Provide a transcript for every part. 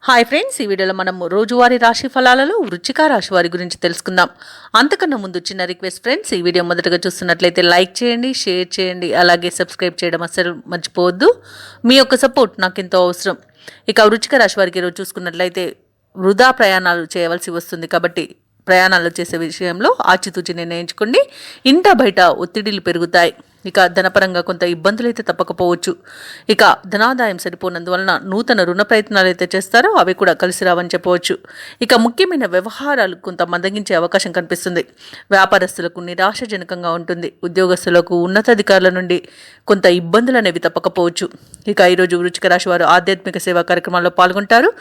Hi friends, ఈ వీడియోలో మనం రోజువారీ రాశి ఫలాలలో వృశ్చిక రాశి వారి గురించి తెలుసుకుందాం. అంతకన్నా ముందు చిన్న రిక్వెస్ట్ ఫ్రెండ్స్, ఈ వీడియో మొదటగా చూస్తున్నట్లయితే లైక్ చేయండి, షేర్ చేయండి, అలాగే సబ్స్క్రైబ్ చేయడం అస్సలు మర్చిపోవద్దు. మీ యొక్క సపోర్ట్ నాకు ఎంతో అవసరం. ఇక వృశ్చిక రాశి వారికి ఈరోజు చూసుకున్నట్లయితే వృధా ప్రయాణాలు చేయవలసి వస్తుంది. కాబట్టి ప్రయాణాలు చేసే విషయంలో ఆచితూచి నిర్ణయించుకోండి. ఇంట బయట ఒత్తిడిలు పెరుగుతాయి. ఇక ధనపరంగా కొంత ఇబ్బందులు అయితే తప్పకపోవచ్చు. ఇక ధనాదాయం సరిపోనందువలన నూతన రుణ ప్రయత్నాలు అయితే చేస్తారో అవి కూడా కలిసి రావని చెప్పవచ్చు. ఇక ముఖ్యమైన వ్యవహారాలు కొంత మందగించే అవకాశం కనిపిస్తుంది. వ్యాపారస్తులకు నిరాశజనకంగా ఉంటుంది. ఉద్యోగస్తులకు ఉన్నతాధికారుల నుండి కొంత ఇబ్బందులు అనేవి తప్పకపోవచ్చు. ఇక ఈరోజు వృశ్చిక రాశి వారు ఆధ్యాత్మిక సేవా కార్యక్రమాల్లో పాల్గొంటారు.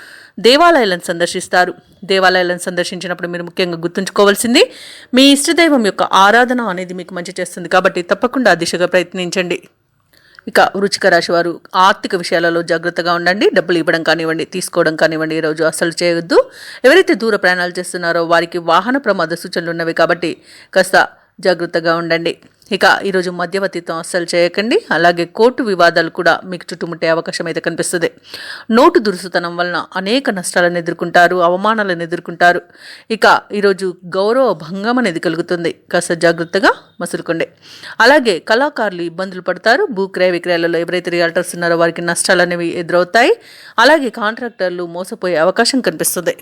దేవాలయాలను సందర్శిస్తారు. దేవాలయాలను సందర్శించినప్పుడు మీరు ముఖ్యంగా గుర్తుంచుకోవాల్సింది మీ ఇష్టదైవం యొక్క ఆరాధన అనేది మీకు మంచి చేస్తుంది. కాబట్టి తప్పకుండా ఆ దిశగా ప్రయత్నించండి. ఇక వృశ్చిక రాశి వారు ఆర్థిక విషయాలలో జాగ్రత్తగా ఉండండి. డబ్బులు ఇవ్వడం కానివ్వండి, తీసుకోవడం కానివ్వండి ఈరోజు అసలు చేయవద్దు. ఎవరైతే దూర ప్రయాణాలు చేస్తున్నారో వారికి వాహన ప్రమాద సూచనలు ఉన్నవి. కాబట్టి కాస్త జాగ్రత్తగా ఉండండి. ఇక ఈరోజు మధ్యవర్తిత్వం అస్సలు చేయకండి. అలాగే కోర్టు వివాదాలు కూడా మీకు చుట్టుముట్టే అవకాశం అయితే కనిపిస్తుంది. నోటు దురుసుతనం వలన అనేక నష్టాలను ఎదుర్కొంటారు, అవమానాలను ఎదుర్కొంటారు. ఇక ఈరోజు గౌరవ భంగం అనేది కలుగుతుంది. కాస్త జాగ్రత్తగా మసులుకోండి. అలాగే కళాకారులు ఇబ్బందులు పడతారు. భూ క్రయ విక్రయాలలో ఎవరైతే రియల్టర్స్ ఉన్నారో వారికి నష్టాలు అనేవి ఎదురవుతాయి. అలాగే కాంట్రాక్టర్లు మోసపోయే అవకాశం కనిపిస్తుంది.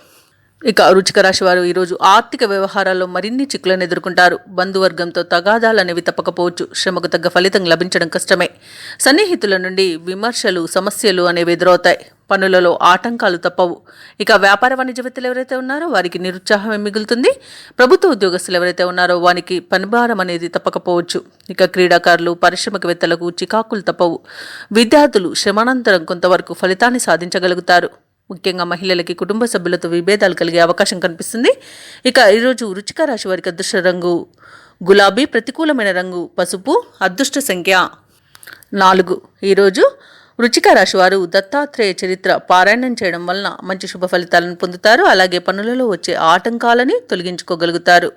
ఇక వృశ్చిక రాశి వారు ఈరోజు ఆర్థిక వ్యవహారాల్లో మరిన్ని చిక్కులను ఎదుర్కొంటారు. బంధువర్గంతో తగాదాలు అనేవి తప్పకపోవచ్చు. శ్రమకు తగ్గ ఫలితం లభించడం కష్టమే. సన్నిహితుల నుండి విమర్శలు, సమస్యలు అనేవి ఎదురవుతాయి. పనులలో ఆటంకాలు తప్పవు. ఇక వ్యాపార వాణిజ్యవేత్తలు ఎవరైతే ఉన్నారో వారికి నిరుత్సాహం మిగులుతుంది. ప్రభుత్వ ఉద్యోగస్తులు ఎవరైతే ఉన్నారో వారికి పనిభారం అనేది తప్పకపోవచ్చు. ఇక క్రీడాకారులు, పారిశ్రామికవేత్తలకు చికాకులు తప్పవు. విద్యార్థులు శ్రమానంతరం కొంతవరకు ఫలితాన్ని సాధించగలుగుతారు. ముఖ్యంగా మహిళలకి కుటుంబ సభ్యులతో విభేదాలు కలిగే అవకాశం కనిపిస్తుంది. ఇక ఈరోజు వృశ్చిక రాశి వారికి అదృష్ట రంగు గులాబీ, ప్రతికూలమైన రంగు పసుపు, అదృష్ట సంఖ్య 4. ఈరోజు వృశ్చిక రాశి వారు దత్తాత్రేయ చరిత్ర పారాయణం చేయడం వలన మంచి శుభ ఫలితాలను పొందుతారు. అలాగే పనులలో వచ్చే ఆటంకాలని తొలగించుకోగలుగుతారు.